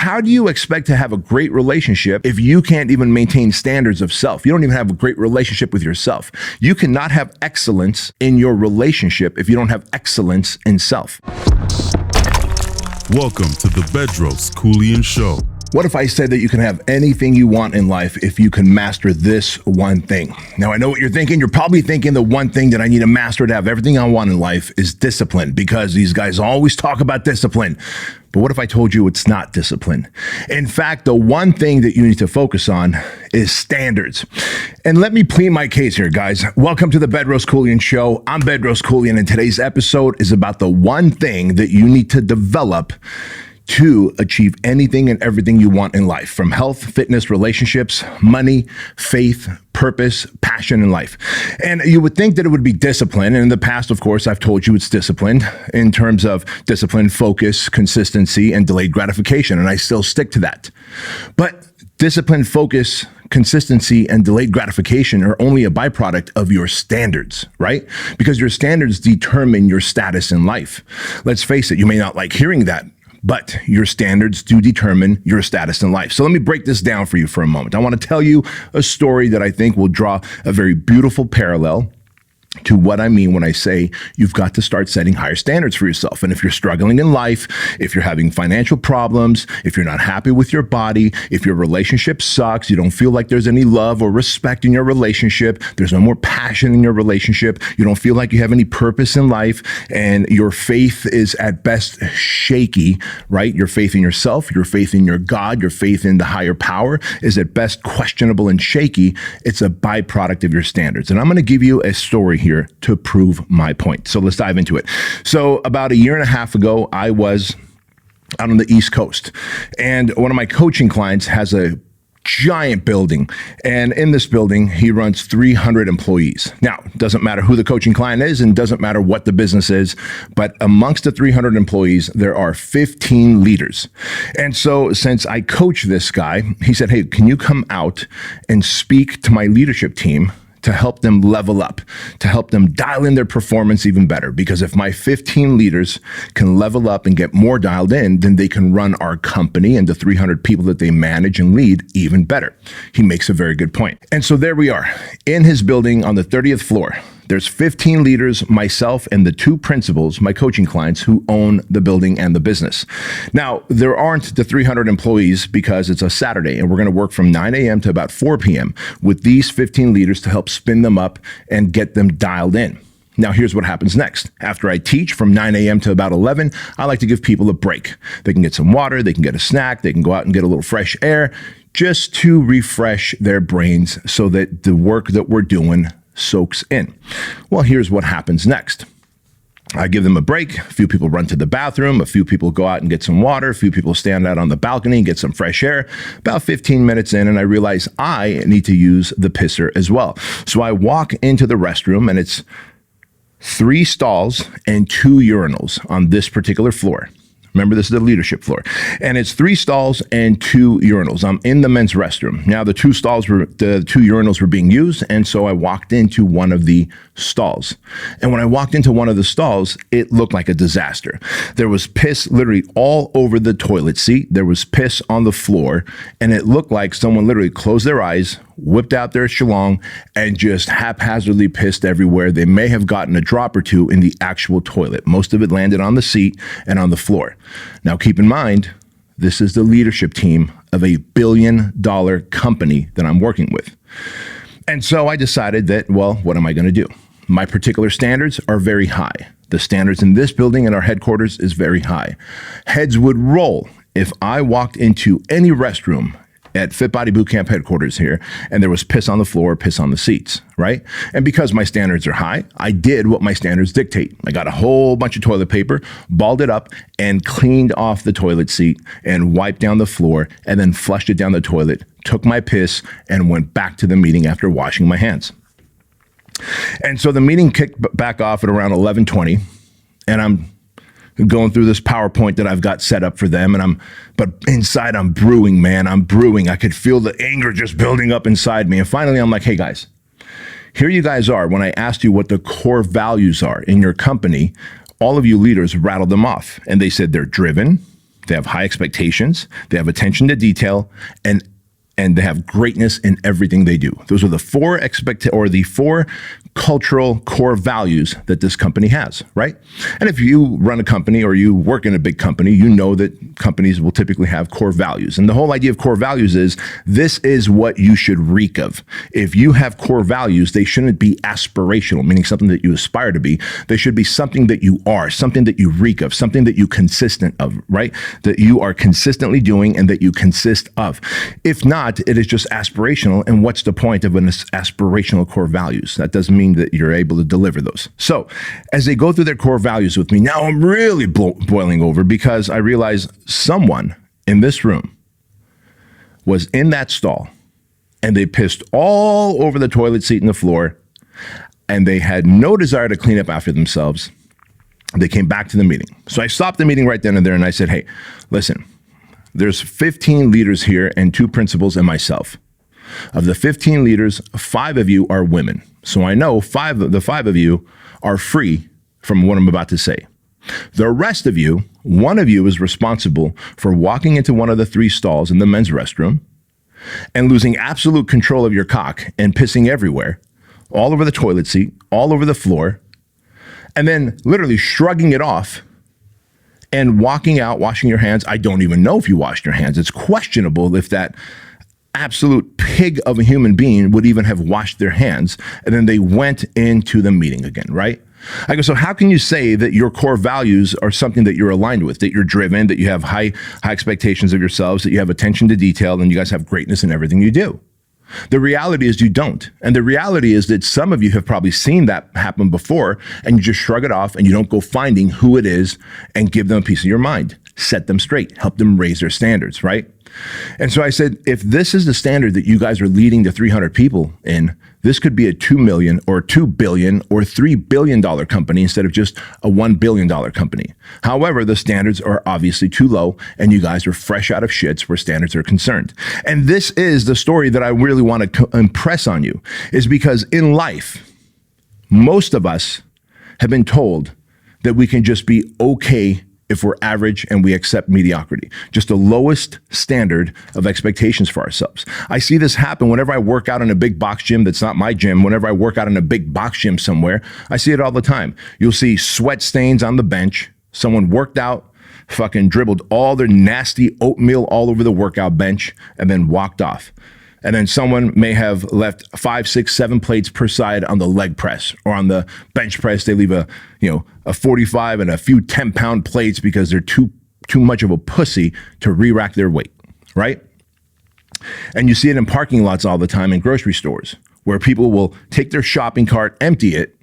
how do you expect to have a great relationship if you can't even maintain standards of self? You don't even have a great relationship with yourself. You cannot have excellence in your relationship if you don't have excellence in self. Welcome to the Bedros Keuilian Show. What if I said that you can have anything you want in life if you can master this one thing? Now, I know what you're thinking. You're probably thinking the one thing that I need to master to have everything I want in life is discipline, because these guys always talk about discipline. But what if I told you it's not discipline? In fact, the one thing that you need to focus on is standards. And let me plead my case here, guys. Welcome to the Bedros Keuilian Show. I'm Bedros Keuilian, and today's episode is about the one thing that you need to develop to achieve anything and everything you want in life, from health, fitness, relationships, money, faith, purpose, passion in life. And you would think that it would be discipline. And in the past, of course, I've told you it's discipline in terms of discipline, focus, consistency, and delayed gratification. And I still stick to that. But discipline, focus, consistency, and delayed gratification are only a byproduct of your standards, right? Because your standards determine your status in life. Let's face it, you may not like hearing that, but your standards do determine your status in life. So let me break this down for you for a moment. I want to tell you a story that I think will draw a very beautiful parallel to what I mean when I say you've got to start setting higher standards for yourself. And if you're struggling in life, if you're having financial problems, if you're not happy with your body, if your relationship sucks, you don't feel like there's any love or respect in your relationship, there's no more passion in your relationship, you don't feel like you have any purpose in life, and your faith is at best shaky, right? Your faith in yourself, your faith in your God, your faith in the higher power is at best questionable and shaky. It's a byproduct of your standards. And I'm going to give you a story here to prove my point. So let's dive into it. So about a year and a half ago, I was out on the East Coast, and one of my coaching clients has a giant building. And in this building, he runs 300 employees. Now, it doesn't matter who the coaching client is and doesn't matter what the business is, but amongst the 300 employees, there are 15 leaders. And so since I coach this guy, he said, hey, can you come out and speak to my leadership team to help them level up, to help them dial in their performance even better? Because if my 15 leaders can level up and get more dialed in, then they can run our company and the 300 people that they manage and lead even better. He makes a very good point. And so there we are in his building on the 30th floor. There's 15 leaders, myself, and the two principals, my coaching clients, who own the building and the business. Now, there aren't the 300 employees because it's a Saturday, and we're going to work from 9 a.m. to about 4 p.m. with these 15 leaders to help spin them up and get them dialed in. Now, here's what happens next. After I teach from 9 a.m. to about 11, I like to give people a break. They can get some water, they can get a snack, they can go out and get a little fresh air, just to refresh their brains so that the work that we're doing soaks in. Well, here's what happens next. I give them a break. A few people run to the bathroom. A few people go out and get some water. A few people stand out on the balcony and get some fresh air. About 15 minutes in, and I realize I need to use the pisser as well. So I walk into the restroom, and it's 3 stalls and 2 urinals on this particular floor. Remember, this is the leadership floor. And it's 3 stalls and 2 urinals. I'm in the men's restroom. Now, the 2 urinals were being used, and so I walked into one of the stalls. And when I walked into one of the stalls, it looked like a disaster. There was piss literally all over the toilet seat. There was piss on the floor, and it looked like someone literally closed their eyes, whipped out their shalong, and just haphazardly pissed everywhere. They may have gotten a drop or two in the actual toilet. Most of it landed on the seat and on the floor. Now, keep in mind, this is the leadership team of a $1 billion company that I'm working with. And so I decided that, well, what am I going to do? My particular standards are very high. The standards in this building and our headquarters is very high. Heads would roll if I walked into any restroom at Fit Body Bootcamp headquarters here, and there was piss on the floor, piss on the seats, right? And because my standards are high, I did what my standards dictate. I got a whole bunch of toilet paper, balled it up, and cleaned off the toilet seat, and wiped down the floor, and then flushed it down the toilet, took my piss, and went back to the meeting after washing my hands. And so the meeting kicked back off at around 11:20, and I'm going through this PowerPoint that I've got set up for them. But inside I'm brewing, man. I'm brewing. I could feel the anger just building up inside me. And finally, I'm like, hey guys, here you guys are. When I asked you what the core values are in your company, all of you leaders rattled them off. And they said they're driven, they have high expectations, they have attention to detail, and they have greatness in everything they do. Those are the four cultural core values that this company has, right? And if you run a company or you work in a big company, you know that companies will typically have core values. And the whole idea of core values is this is what you should reek of. If you have core values, they shouldn't be aspirational, meaning something that you aspire to be. They should be something that you are, something that you reek of, something that you consistent of, right? That you are consistently doing and that you consist of. If not, it is just aspirational. And what's the point of an aspirational core values? That doesn't mean that you're able to deliver those. So as they go through their core values with me, now I'm really boiling over because I realize someone in this room was in that stall and they pissed all over the toilet seat and the floor and they had no desire to clean up after themselves. They came back to the meeting. So I stopped the meeting right then and there and I said, hey, listen, there's 15 leaders here and 2 principals and myself. Of the 15 leaders, 5 of you are women. So I know the 5 of you are free from what I'm about to say. The rest of you, 1 of you is responsible for walking into one of the 3 stalls in the men's restroom and losing absolute control of your cock and pissing everywhere, all over the toilet seat, all over the floor, and then literally shrugging it off and walking out, washing your hands. I don't even know if you washed your hands. It's questionable if that absolute pig of a human being would even have washed their hands. And then they went into the meeting again, right? I go, so how can you say that your core values are something that you're aligned with, that you're driven, that you have high expectations of yourselves, that you have attention to detail, and you guys have greatness in everything you do? The reality is you don't. And the reality is that some of you have probably seen that happen before and you just shrug it off and you don't go finding who it is and give them a piece of your mind. Set them straight, help them raise their standards, right? And so I said, if this is the standard that you guys are leading the 300 people in, this could be a $2 million or $2 billion or $3 billion company instead of just a $1 billion company. However, the standards are obviously too low and you guys are fresh out of shits where standards are concerned. And this is the story that I really want to impress on you, is because in life, most of us have been told that we can just be okay if we're average and we accept mediocrity, just the lowest standard of expectations for ourselves. I see this happen whenever I work out in a big box gym that's not my gym. Whenever I work out in a big box gym somewhere, I see it all the time. You'll see sweat stains on the bench. Someone worked out, fucking dribbled all their nasty oatmeal all over the workout bench and then walked off. And then someone may have left 5, 6, 7 plates per side on the leg press, or on the bench press. They leave a 45 and a few 10-pound plates because they're too much of a pussy to re-rack their weight, right? And you see it in parking lots all the time in grocery stores where people will take their shopping cart, empty it,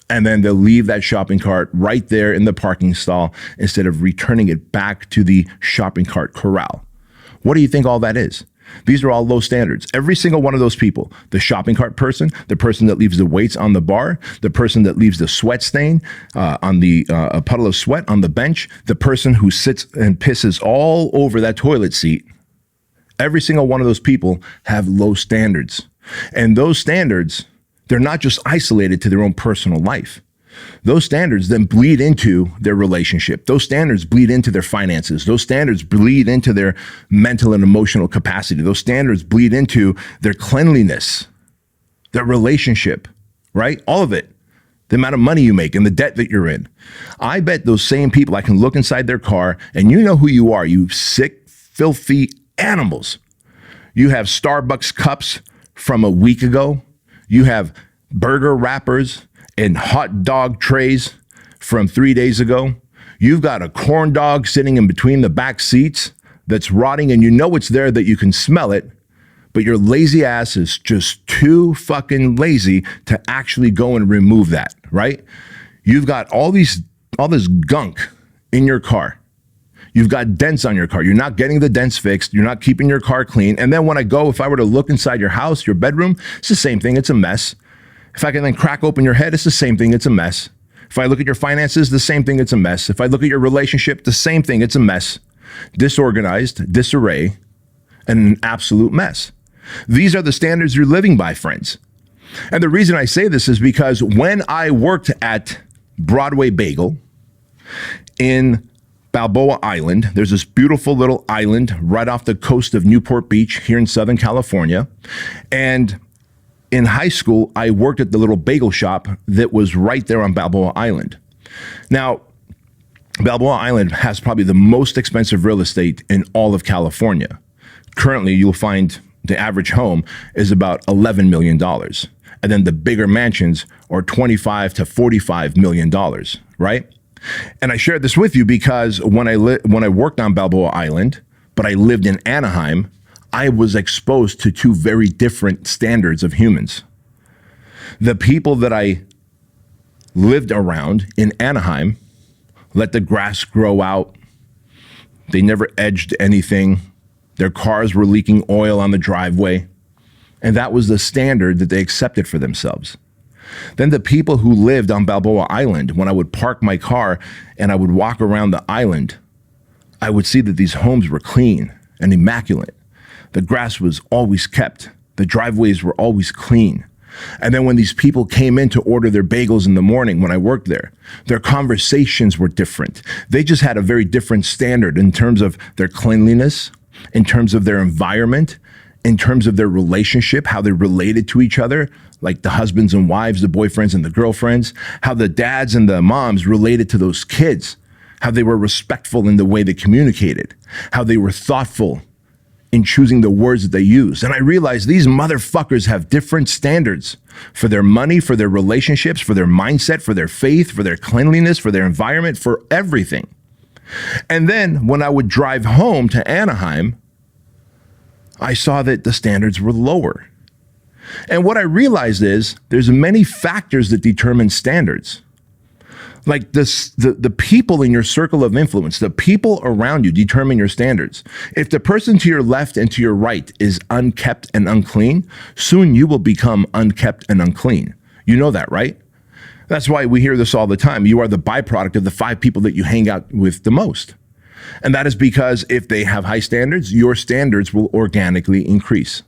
and then they'll leave that shopping cart right there in the parking stall instead of returning it back to the shopping cart corral. What do you think all that is? These are all low standards. Every single one of those people, the shopping cart person, the person that leaves the weights on the bar, the person that leaves the sweat stain on the a puddle of sweat on the bench, the person who sits and pisses all over that toilet seat, every single one of those people have low standards. And those standards, they're not just isolated to their own personal life. Those standards then bleed into their relationship. Those standards bleed into their finances. Those standards bleed into their mental and emotional capacity. Those standards bleed into their cleanliness, their relationship, right? All of it. The amount of money you make and the debt that you're in. I bet those same people, I can look inside their car and you know who you are, you sick, filthy animals. You have Starbucks cups from a week ago. You have burger wrappers and hot dog trays from 3 days ago. You've got a corn dog sitting in between the back seats that's rotting and you know it's there, that you can smell it, but your lazy ass is just too fucking lazy to actually go and remove that, right? You've got all this gunk in your car. You've got dents on your car. You're not getting the dents fixed. You're not keeping your car clean. And then when if I were to look inside your house, your bedroom, it's the same thing. It's a mess. If I can then crack open your head, it's the same thing. It's a mess. If I look at your finances, the same thing. It's a mess. If I look at your relationship, the same thing. It's a mess. Disorganized, disarray, and an absolute mess. These are the standards you're living by, friends. And the reason I say this is because when I worked at Broadway Bagel Balboa Island. There's this beautiful little island right off the coast of Newport Beach here in Southern California. And in high school, I worked at the little bagel shop that was right there on Balboa Island. Now, Balboa Island has probably the most expensive real estate in all of California. Currently, you'll find the average home is about $11 million. And then the bigger mansions are $25 to $45 million, right? And I shared this with you because when I worked on Balboa Island, but I lived in Anaheim, I was exposed to two very different standards of humans. The people that I lived around in Anaheim let the grass grow out. They never edged anything. Their cars were leaking oil on the driveway. And that was the standard that they accepted for themselves. Then the people who lived on Balboa Island, when I would park my car and I would walk around the island, I would see that these homes were clean and immaculate. The grass was always kept. The driveways were always clean. And then when these people came in to order their bagels in the morning when I worked there, their conversations were different. They just had a very different standard in terms of their cleanliness, in terms of their environment, in terms of their relationship, how they related to each other, like the husbands and wives, the boyfriends and the girlfriends, how the dads and the moms related to those kids, how they were respectful in the way they communicated, how they were thoughtful in choosing the words that they use. And I realized these motherfuckers have different standards for their money, for their relationships, for their mindset, for their faith, for their cleanliness, for their environment, for everything. And then when I would drive home to Anaheim, I saw that the standards were lower. And what I realized is there's many factors that determine standards. Like this, the people in your circle of influence, the people around you determine your standards. If the person to your left and to your right is unkept and unclean, soon you will become unkept and unclean. You know that, right? That's why we hear this all the time. You are the byproduct of the 5 people that you hang out with the most. And that is because if they have high standards, your standards will organically increase.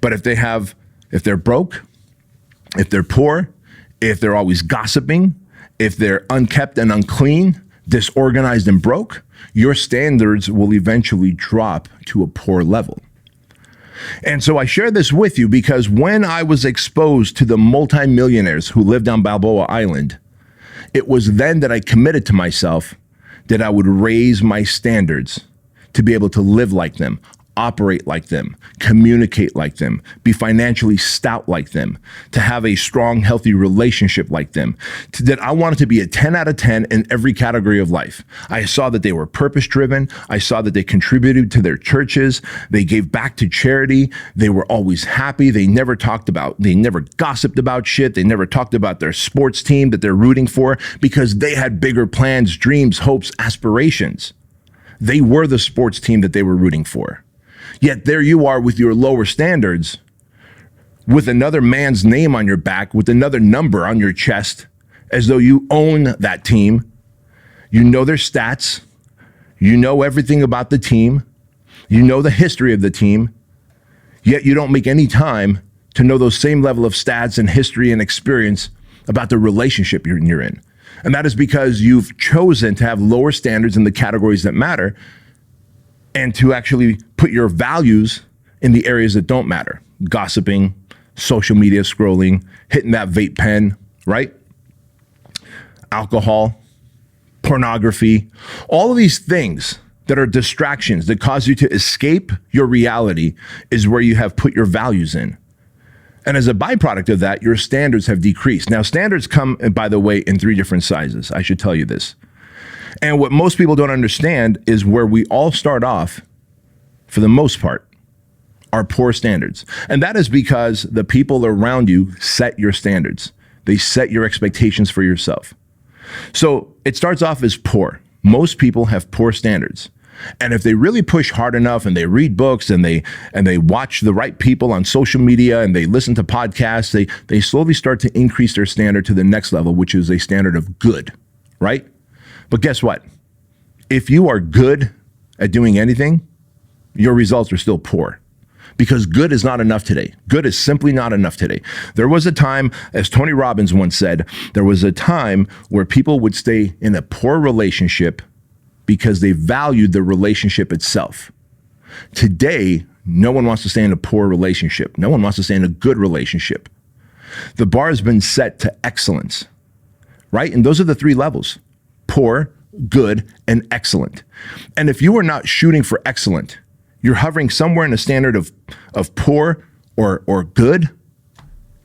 But if they're broke, if they're poor, if they're always gossiping, if they're unkept and unclean, disorganized and broke, your standards will eventually drop to a poor level. And so I share this with you because when I was exposed to the multimillionaires who lived on Balboa Island, it was then that I committed to myself that I would raise my standards to be able to live like them, operate like them, communicate like them, be financially stout like them, to have a strong, healthy relationship like them, that I wanted to be a 10 out of 10 in every category of life. I saw that they were purpose-driven. I saw that they contributed to their churches. They gave back to charity. They were always happy. They never gossiped about shit. They never talked about their sports team that they're rooting for because they had bigger plans, dreams, hopes, aspirations. They were the sports team that they were rooting for. Yet there you are with your lower standards, with another man's name on your back, with another number on your chest, as though you own that team. You know their stats. You know everything about the team. You know the history of the team. Yet you don't make any time to know those same level of stats and history and experience about the relationship you're in. And that is because you've chosen to have lower standards in the categories that matter and to actually put your values in the areas that don't matter. Gossiping, social media scrolling, hitting that vape pen, right? Alcohol, pornography, all of these things that are distractions that cause you to escape your reality is where you have put your values in. And as a byproduct of that, your standards have decreased. Now, standards come, by the way, in 3 different sizes. I should tell you this. And what most people don't understand is where we all start off, for the most part, are poor standards. And that is because the people around you set your standards. They set your expectations for yourself. So it starts off as poor. Most people have poor standards. And if they really push hard enough and they read books and they watch the right people on social media and they listen to podcasts, they slowly start to increase their standard to the next level, which is a standard of good, right? But guess what? If you are good at doing anything, your results are still poor. Because good is not enough today. Good is simply not enough today. There was a time, as Tony Robbins once said, there was a time where people would stay in a poor relationship because they valued the relationship itself. Today, no one wants to stay in a poor relationship. No one wants to stay in a good relationship. The bar has been set to excellence, right? And those are the three levels: poor, good, and excellent. And if you are not shooting for excellent, you're hovering somewhere in the standard of poor or good,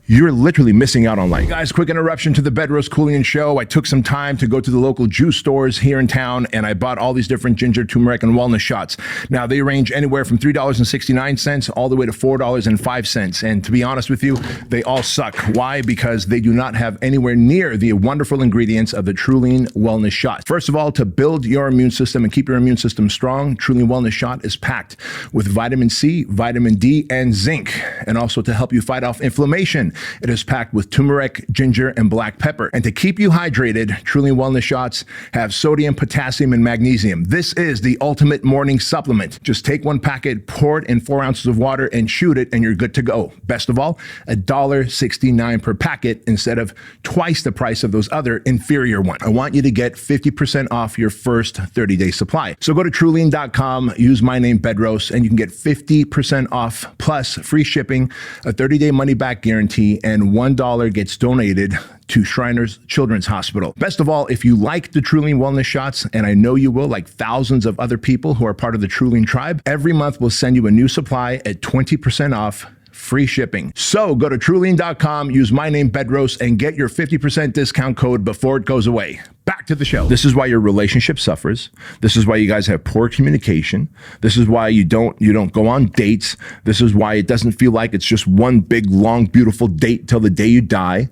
you're literally missing out on life. Hey guys, quick interruption to the Bedros Keuilian Show. I took some time to go to the local juice stores here in town, and I bought all these different ginger, turmeric, and wellness shots. Now, they range anywhere from $3.69 all the way to $4.05. And to be honest with you, they all suck. Why? Because they do not have anywhere near the wonderful ingredients of the Keuilian Wellness Shot. First of all, to build your immune system and keep your immune system strong, Keuilian Wellness Shot is packed with vitamin C, vitamin D, and zinc. And also to help you fight off inflammation, it is packed with turmeric, ginger, and black pepper. And to keep you hydrated, Keuilian Wellness Shots have sodium, potassium, and magnesium. This is the ultimate morning supplement. Just take one packet, pour it in 4 ounces of water, and shoot it, and you're good to go. Best of all, $1.69 per packet instead of twice the price of those other inferior ones. I want you to get 50% off your first 30-day supply. So go to Keuilian.com, use my name, Bedros, and you can get 50% off plus free shipping, a 30-day money-back guarantee, and $1 gets donated to Shriners Children's Hospital. Best of all, if you like the Keuilian Wellness Shots, and I know you will, like thousands of other people who are part of the Keuilian tribe, every month we'll send you a new supply at 20% off, free shipping. So go to Keuilian.com, use my name, Bedros, and get your 50% discount code before it goes away. Back to the show. This is why your relationship suffers. This is why you guys have poor communication. This is why you don't go on dates. This is why it doesn't feel like it's just one big, long, beautiful date till the day you die.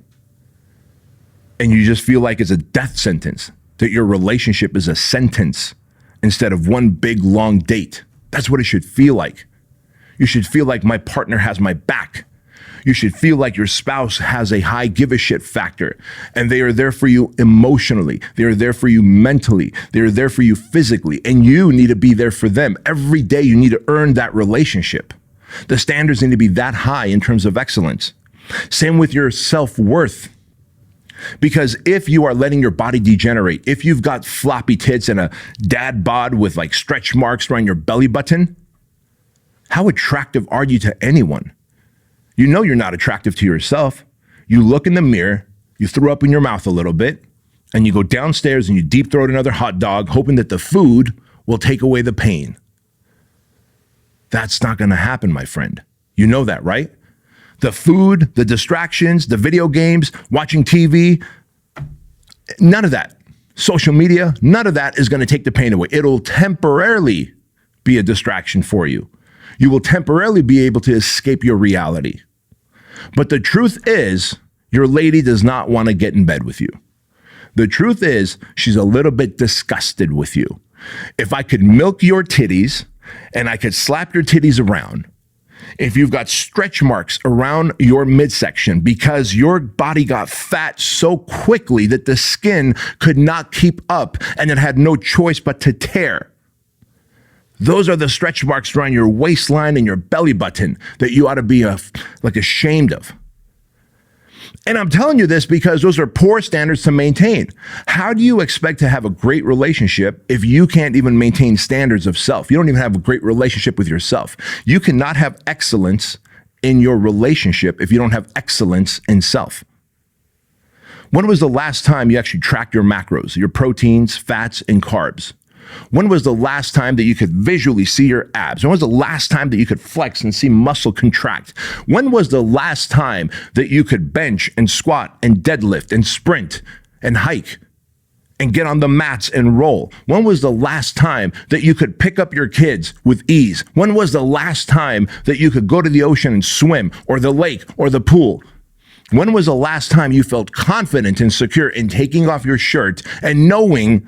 And you just feel like it's a death sentence, that your relationship is a sentence instead of one big, long date. That's what it should feel like. You should feel like my partner has my back. You should feel like your spouse has a high give a shit factor, and they are there for you emotionally. They are there for you mentally. They are there for you physically, and you need to be there for them. Every day you need to earn that relationship. The standards need to be that high in terms of excellence. Same with your self-worth. Because if you are letting your body degenerate, if you've got floppy tits and a dad bod with like stretch marks around your belly button, how attractive are you to anyone? You know you're not attractive to yourself. You look in the mirror, you throw up in your mouth a little bit, and you go downstairs and you deep throat another hot dog, hoping that the food will take away the pain. That's not going to happen, my friend. You know that, right? The food, the distractions, the video games, watching TV, none of that. Social media, none of that is going to take the pain away. It'll temporarily be a distraction for you. You will temporarily be able to escape your reality. But the truth is, your lady does not want to get in bed with you. The truth is, she's a little bit disgusted with you. If I could milk your titties and I could slap your titties around, if you've got stretch marks around your midsection because your body got fat so quickly that the skin could not keep up and it had no choice but to tear, those are the stretch marks around your waistline and your belly button that you ought to be ashamed of. And I'm telling you this because those are poor standards to maintain. How do you expect to have a great relationship if you can't even maintain standards of self? You don't even have a great relationship with yourself. You cannot have excellence in your relationship if you don't have excellence in self. When was the last time you actually tracked your macros, your proteins, fats, and carbs? When was the last time that you could visually see your abs? When was the last time that you could flex and see muscle contract? When was the last time that you could bench and squat and deadlift and sprint and hike and get on the mats and roll? When was the last time that you could pick up your kids with ease? When was the last time that you could go to the ocean and swim, or the lake or the pool? When was the last time you felt confident and secure in taking off your shirt and knowing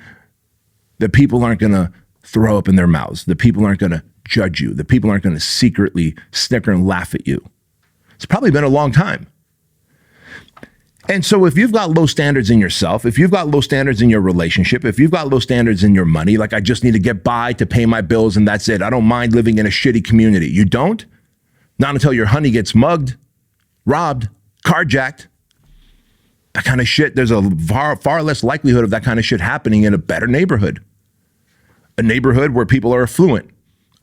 that people aren't going to throw up in their mouths, that people aren't going to judge you, that people aren't going to secretly snicker and laugh at you? It's probably been a long time. And so if you've got low standards in yourself, if you've got low standards in your relationship, if you've got low standards in your money, like I just need to get by to pay my bills and that's it, I don't mind living in a shitty community. You don't? Not until your honey gets mugged, robbed, carjacked. That kind of shit, there's a far less likelihood of that kind of shit happening in a better neighborhood. a neighborhood where people are affluent,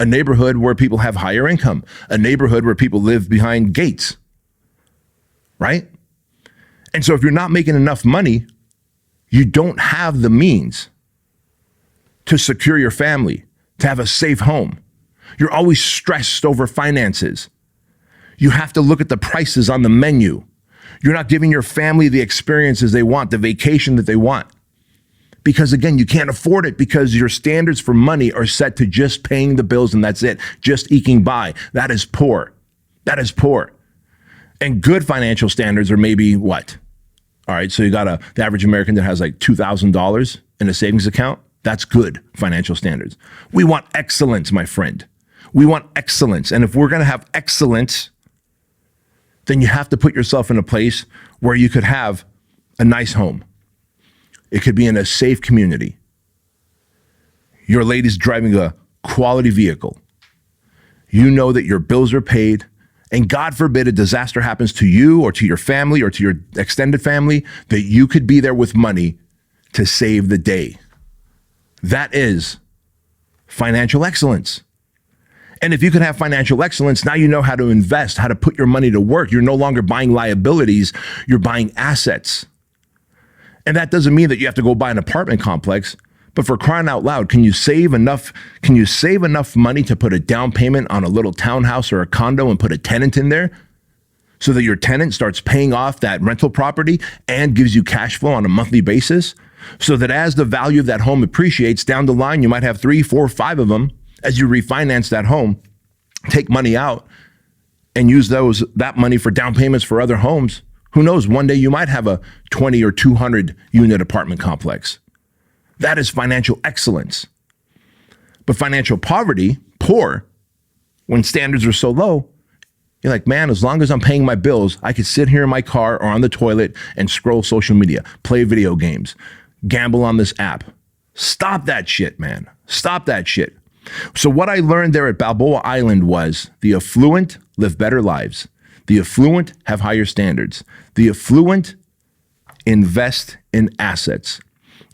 a neighborhood where people have higher income, a neighborhood where people live behind gates, right? And so if you're not making enough money, you don't have the means to secure your family, to have a safe home. You're always stressed over finances. You have to look at the prices on the menu. You're not giving your family the experiences they want, the vacation that they want. Because again, you can't afford it because your standards for money are set to just paying the bills and that's it, just eking by. That is poor. That is poor. And good financial standards are maybe what? All right, so you got the average American that has like $2,000 in a savings account. That's good financial standards. We want excellence, my friend. We want excellence. And if we're going to have excellence, then you have to put yourself in a place where you could have a nice home. It could be in a safe community. Your lady's driving a quality vehicle. You know that your bills are paid, and God forbid a disaster happens to you or to your family or to your extended family, that you could be there with money to save the day. That is financial excellence. And if you can have financial excellence, now you know how to invest, how to put your money to work. You're no longer buying liabilities, you're buying assets. And that doesn't mean that you have to go buy an apartment complex, but for crying out loud, can you save enough money to put a down payment on a little townhouse or a condo and put a tenant in there so that your tenant starts paying off that rental property and gives you cash flow on a monthly basis? So that as the value of that home appreciates down the line, you might have 3, 4, 5 of them as you refinance that home, take money out and use that money for down payments for other homes. Who knows, one day you might have a 20 or 200 unit apartment complex. That is financial excellence. But financial poverty, poor, when standards are so low, you're like, man, as long as I'm paying my bills, I could sit here in my car or on the toilet and scroll social media, play video games, gamble on this app. Stop that shit, man. Stop that shit. So what I learned there at Balboa Island was the affluent live better lives. The affluent have higher standards. The affluent invest in assets.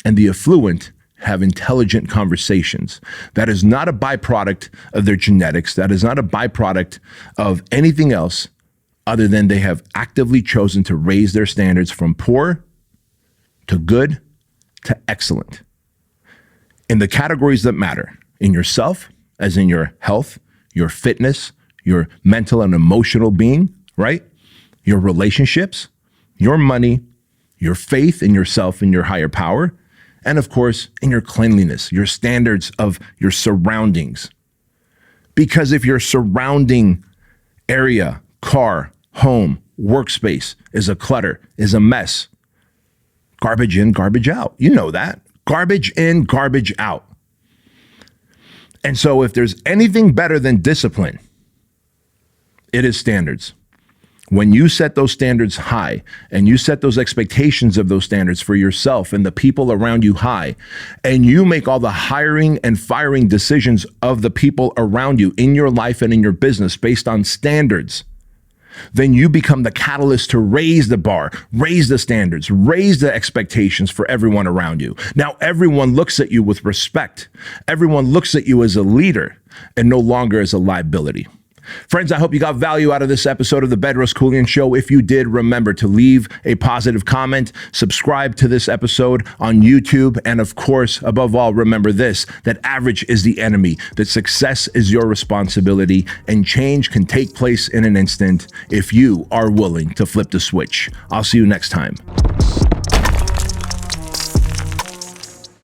And the affluent have intelligent conversations. That is not a byproduct of their genetics. That is not a byproduct of anything else other than they have actively chosen to raise their standards from poor to good to excellent. In the categories that matter, in yourself, as in your health, your fitness, your mental and emotional being, right? Your relationships, your money, your faith in yourself and your higher power, and of course, in your cleanliness, your standards of your surroundings. Because if your surrounding area, car, home, workspace is a clutter, is a mess, garbage in, garbage out. You know that. Garbage in, garbage out. And so if there's anything better than discipline, it is standards. When you set those standards high and you set those expectations of those standards for yourself and the people around you high, and you make all the hiring and firing decisions of the people around you in your life and in your business based on standards, then you become the catalyst to raise the bar, raise the standards, raise the expectations for everyone around you. Now everyone looks at you with respect. Everyone looks at you as a leader and no longer as a liability. Friends, I hope you got value out of this episode of the Bedros Keuilian Show. If you did, remember to leave a positive comment, subscribe to this episode on YouTube, and of course, above all, remember this, that average is the enemy, that success is your responsibility, and change can take place in an instant if you are willing to flip the switch. I'll see you next time.